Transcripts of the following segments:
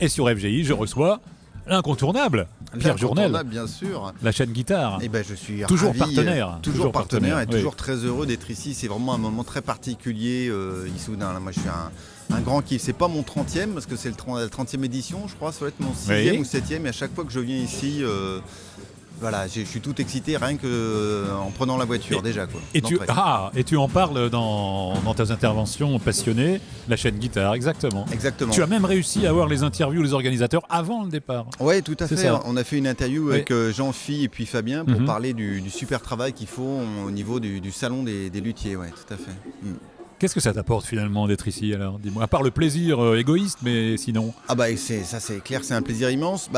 Et sur FGI, je reçois l'incontournable, Pierre Journel, bien sûr. la chaîne guitare. Et je suis toujours ravi, partenaire. toujours partenaire et oui. toujours très heureux d'être ici. C'est vraiment un moment très particulier, Issoudun. Là, moi, je suis un grand kiff. C'est pas mon 30e, parce que c'est la 30e édition, je crois. Ça doit être mon 6e ou 7e. Et à chaque fois que je viens ici... Voilà, je suis tout excité rien qu'en prenant la voiture déjà. Quoi, et tu en parles dans tes interventions passionnées, la chaîne guitare, exactement. Exactement. Tu as même réussi à avoir les interviews des organisateurs avant le départ. Oui, tout à fait. Ça. On a fait une interview avec Jean-Phi et puis Fabien pour parler du super travail qu'ils font au niveau du salon des luthiers. Ouais, tout à fait. Qu'est-ce que ça t'apporte finalement d'être ici alors? Dis-moi, à part le plaisir égoïste, mais sinon. Ça c'est clair, c'est un plaisir immense.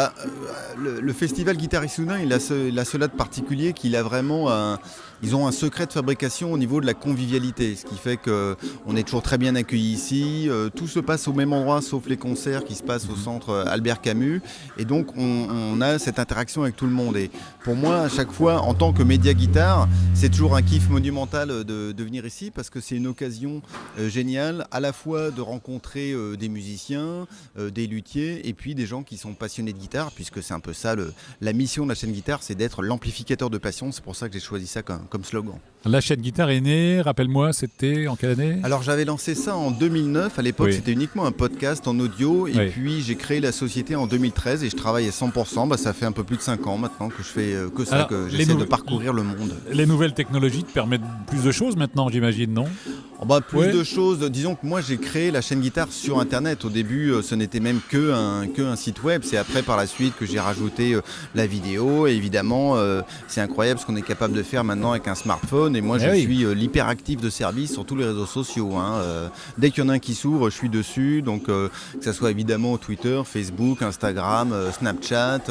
Le festival Guitare Issoudun, il a cela de particulier qu'il a vraiment ils ont un secret de fabrication au niveau de la convivialité, ce qui fait qu'on est toujours très bien accueillis ici. Tout se passe au même endroit sauf les concerts qui se passent au centre Albert Camus. Et donc on a cette interaction avec tout le monde. Et pour moi, à chaque fois, en tant que média guitare, c'est toujours un kiff monumental de venir ici parce que c'est une occasion géniale à la fois de rencontrer des musiciens, des luthiers et puis des gens qui sont passionnés de guitare, puisque c'est un peu ça la mission de la chaîne guitare, c'est d'être l'amplificateur de passion. C'est pour ça que j'ai choisi ça comme slogan. La chaîne guitare est née, rappelle-moi, c'était en quelle année? Alors j'avais lancé ça en 2009, à l'époque c'était uniquement un podcast en audio et puis j'ai créé la société en 2013 et je travaille à 100%, ça fait un peu plus de 5 ans maintenant que je fais que ça. Alors, que j'essaie de parcourir le monde. Les nouvelles technologies te permettent plus de choses maintenant, j'imagine, non? Plus de choses, disons que moi j'ai créé la chaîne guitare sur internet. Au début ce n'était même que un site web, c'est après par la suite que j'ai rajouté la vidéo et évidemment c'est incroyable ce qu'on est capable de faire maintenant avec un smartphone et moi je suis l'hyperactif de service sur tous les réseaux sociaux. Dès qu'il y en a un qui s'ouvre, je suis dessus, donc que ce soit évidemment Twitter, Facebook, Instagram, Snapchat.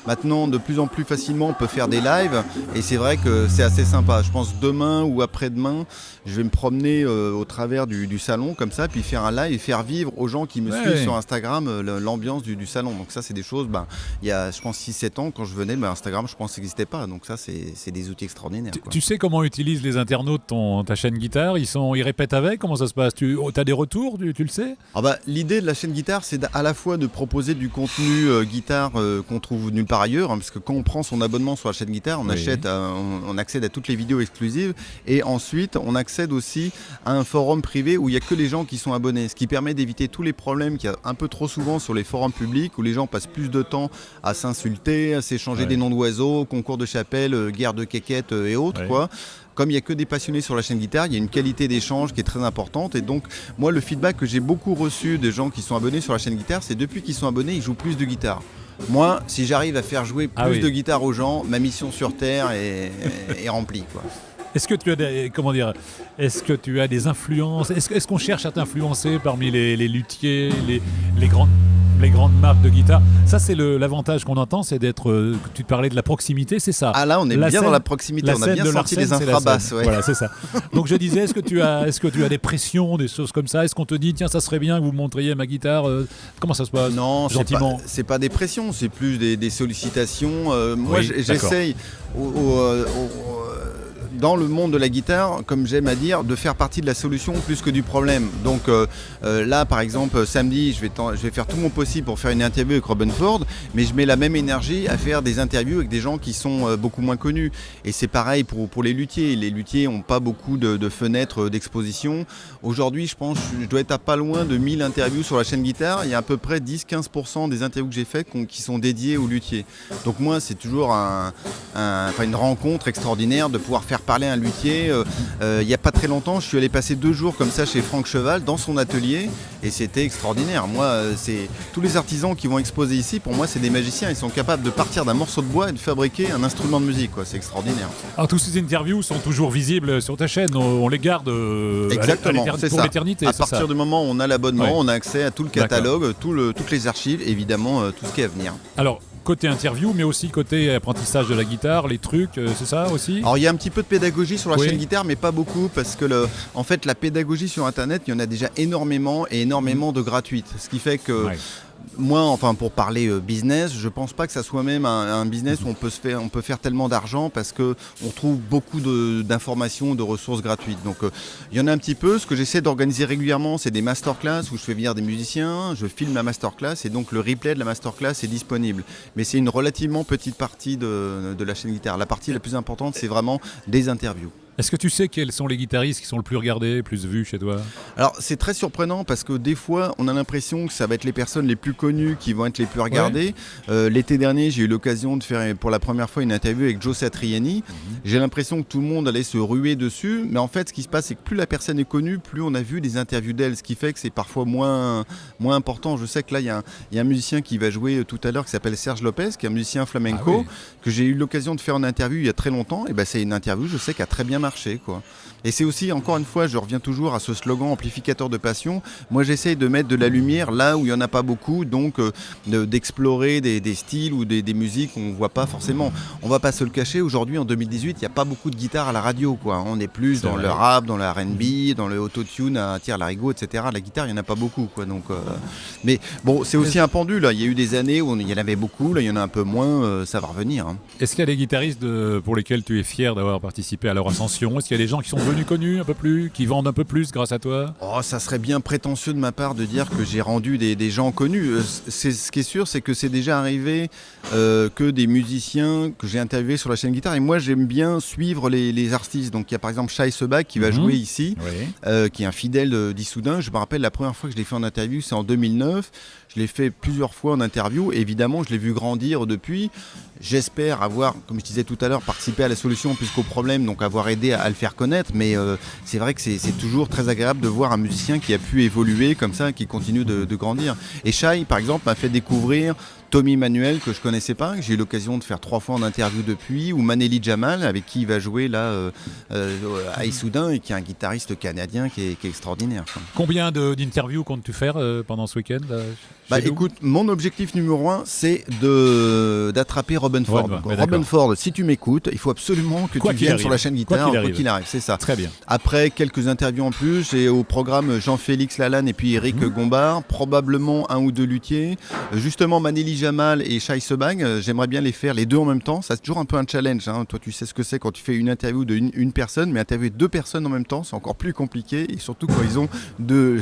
Maintenant de plus en plus facilement on peut faire des lives et c'est vrai que c'est assez sympa. Je pense demain ou après-demain je vais me promener au travers du salon comme ça, puis faire un live et faire vivre aux gens qui me suivent sur Instagram l'ambiance du salon. Donc ça c'est des choses, il y a je pense 6-7 ans quand je venais, Instagram je pense que ça n'existait pas, donc ça c'est des outils extraordinaires. Tu sais comment utilisent les internautes ta chaîne guitare? Ils répètent avec? Comment ça se passe? Tu as des retours, tu le sais? L'idée de la chaîne guitare c'est à la fois de proposer du contenu guitare qu'on trouve nulle part ailleurs, parce que quand on prend son abonnement sur la chaîne guitare, on on accède à toutes les vidéos exclusives et ensuite on accède aussi à un forum privé où il n'y a que les gens qui sont abonnés, ce qui permet d'éviter tous les problèmes qu'il y a un peu trop souvent sur les forums publics où les gens passent plus de temps à s'insulter, à s'échanger des noms d'oiseaux, concours de chapelle, guerre de quéquettes et autres quoi. Comme il n'y a que des passionnés sur la chaîne guitare, il y a une qualité d'échange qui est très importante. Et donc, moi, le feedback que j'ai beaucoup reçu des gens qui sont abonnés sur la chaîne guitare, c'est depuis qu'ils sont abonnés, ils jouent plus de guitare. Moi, si j'arrive à faire jouer plus de guitare aux gens, ma mission sur Terre est remplie, quoi. Est-ce que tu as est-ce que tu as des influences? Est-ce qu'on cherche à t'influencer parmi les luthiers, les grandes marques de guitare? Ça, c'est l'avantage qu'on entend, c'est d'être. Tu te parlais de la proximité, c'est ça? Ah là, on est bien dans la proximité. On a bien sorti les infrabasses. Voilà, c'est ça. Donc je disais, est-ce que tu as des pressions, des choses comme ça? Est-ce qu'on te dit, tiens, ça serait bien que vous montriez ma guitare? Comment ça se passe? Non, gentiment. C'est pas des pressions, c'est plus des sollicitations. Moi, j'essaye. Dans le monde de la guitare, comme j'aime à dire, de faire partie de la solution plus que du problème. Donc là, par exemple, samedi, je vais faire tout mon possible pour faire une interview avec Robin Ford, mais je mets la même énergie à faire des interviews avec des gens qui sont beaucoup moins connus. Et c'est pareil pour les luthiers. Les luthiers n'ont pas beaucoup de fenêtres d'exposition. Aujourd'hui, je pense je dois être à pas loin de 1000 interviews sur la chaîne guitare. Il y a à peu près 10-15% des interviews que j'ai faites qui sont dédiées aux luthiers. Donc moi, c'est toujours une rencontre extraordinaire de pouvoir faire parler un luthier. Il n'y a pas très longtemps, je suis allé passer 2 jours comme ça chez Franck Cheval dans son atelier et c'était extraordinaire. Moi, c'est tous les artisans qui vont exposer ici, pour moi c'est des magiciens, ils sont capables de partir d'un morceau de bois et de fabriquer un instrument de musique, quoi. C'est extraordinaire. Alors tous ces interviews sont toujours visibles sur ta chaîne, on les garde pour l'éternité. À partir du moment où on a l'abonnement, on a accès à tout le catalogue, toutes les archives, évidemment tout ce qui est à venir. Alors côté interview, mais aussi côté apprentissage de la guitare, les trucs, c'est ça aussi? Alors il y a un petit peu de pédagogie sur la chaîne guitare, mais pas beaucoup, parce que en fait la pédagogie sur internet, il y en a déjà énormément et énormément de gratuites. Ce qui fait que Moi, enfin, pour parler business, je pense pas que ça soit même un business où on peut faire tellement d'argent parce que on trouve beaucoup d'informations, de ressources gratuites. Donc, il y en a un petit peu. Ce que j'essaie d'organiser régulièrement, c'est des masterclass où je fais venir des musiciens, je filme la masterclass et donc le replay de la masterclass est disponible. Mais c'est une relativement petite partie de la chaîne guitare. La partie la plus importante, c'est vraiment des interviews. Est-ce que tu sais quels sont les guitaristes qui sont le plus regardés, plus vus chez toi? Alors c'est très surprenant parce que des fois on a l'impression que ça va être les personnes les plus connues qui vont être les plus regardées. L'été dernier j'ai eu l'occasion de faire pour la première fois une interview avec Joe Satriani. J'ai l'impression que tout le monde allait se ruer dessus, mais en fait ce qui se passe c'est que plus la personne est connue, plus on a vu des interviews d'elle, ce qui fait que c'est parfois moins important. Je sais que là il y a un musicien qui va jouer tout à l'heure qui s'appelle Serge Lopez, qui est un musicien flamenco, que j'ai eu l'occasion de faire une interview il y a très longtemps. Et ben c'est une interview, je sais, qui a très bien marché, quoi. Et c'est aussi, encore une fois, je reviens toujours à ce slogan amplificateur de passion. Moi, j'essaye de mettre de la lumière là où il n'y en a pas beaucoup, donc d'explorer des styles ou des musiques qu'on ne voit pas forcément. On ne va pas se le cacher, aujourd'hui, en 2018, il n'y a pas beaucoup de guitare à la radio, quoi. On est plus dans le rap, dans le R&B, dans le autotune à tire-larigot, etc. La guitare, il n'y en a pas beaucoup, quoi. Donc, mais bon, c'est aussi un pendule, là. Il y a eu des années où il y en avait beaucoup, là, il y en a un peu moins, ça va revenir, hein. Est-ce qu'il y a des guitaristes pour lesquels tu es fier d'avoir participé à leur ascension? Est-ce qu'il y a des gens qui sont devenus connus un peu plus, qui vendent un peu plus grâce à toi? Oh, ça serait bien prétentieux de ma part de dire que j'ai rendu des gens connus. Ce qui est sûr, c'est que c'est déjà arrivé que des musiciens que j'ai interviewés sur la chaîne guitare. Et moi, j'aime bien suivre les artistes. Donc, il y a par exemple Shai Sebag qui va jouer ici, qui est un fidèle d'Issoudun. Je me rappelle la première fois que je l'ai fait en interview, c'est en 2009. Je l'ai fait plusieurs fois en interview. Et évidemment, je l'ai vu grandir depuis. J'espère avoir, comme je disais tout à l'heure, participé à la solution plus qu'au problème, donc avoir aidé à le faire connaître. Mais c'est vrai que c'est toujours très agréable de voir un musicien qui a pu évoluer comme ça, qui continue de grandir. Et Shai, par exemple, m'a fait découvrir Tommy Manuel, que je connaissais pas, que j'ai eu l'occasion de faire 3 fois en interview depuis, ou Maneli Jamal, avec qui il va jouer là à Issoudun, et qui est un guitariste canadien qui est extraordinaire, quoi. Combien d'interviews comptes-tu faire pendant ce week-end Écoute, mon objectif numéro 1, c'est d'attraper Robben Ford. Robben Ford, si tu m'écoutes, il faut absolument que tu viennes sur la chaîne guitare, quoi qu'il arrive, c'est ça. Très bien. Après, quelques interviews en plus, j'ai au programme Jean-Félix Lalanne et puis Eric Gombard, probablement 1 ou 2 luthiers. Justement, Maneli Jamal et Shai Sebag, j'aimerais bien les faire les deux en même temps. Ça, c'est toujours un peu un challenge, hein. Toi, tu sais ce que c'est quand tu fais une interview d'une personne, mais interviewer 2 personnes en même temps, c'est encore plus compliqué, et surtout quand ils ont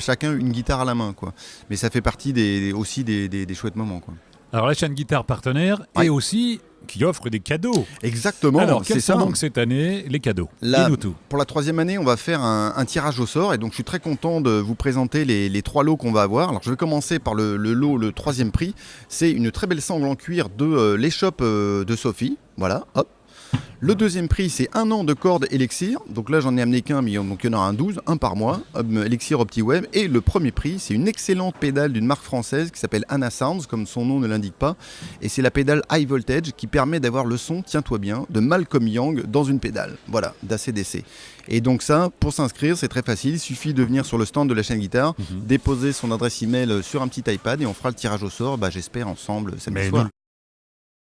chacun une guitare à la main, quoi. Mais ça fait partie aussi des chouettes moments, quoi. Alors la chaîne guitare partenaire et aussi qui offre des cadeaux. Exactement. Alors quels sont donc cette année les cadeaux? Dis-nous tout. Pour la 3e année, on va faire un tirage au sort, et donc je suis très content de vous présenter les 3 lots qu'on va avoir. Alors je vais commencer par le lot, le 3e prix. C'est une très belle sangle en cuir de l'échoppe de Sophie. Voilà, hop. Le 2e prix, c'est 1 an de cordes Elixir. Donc là, j'en ai amené qu'un, mais donc il y en aura un 12, un par mois. Elixir OptiWeb. Et le 1er prix, c'est une excellente pédale d'une marque française qui s'appelle Anna Sounds, comme son nom ne l'indique pas. Et c'est la pédale High Voltage qui permet d'avoir le son, tiens-toi bien, de Malcolm Young dans une pédale. Voilà, d'ACDC. Et donc ça, pour s'inscrire, c'est très facile. Il suffit de venir sur le stand de la chaîne guitare, déposer son adresse email sur un petit iPad et on fera le tirage au sort, j'espère, ensemble samedi soir.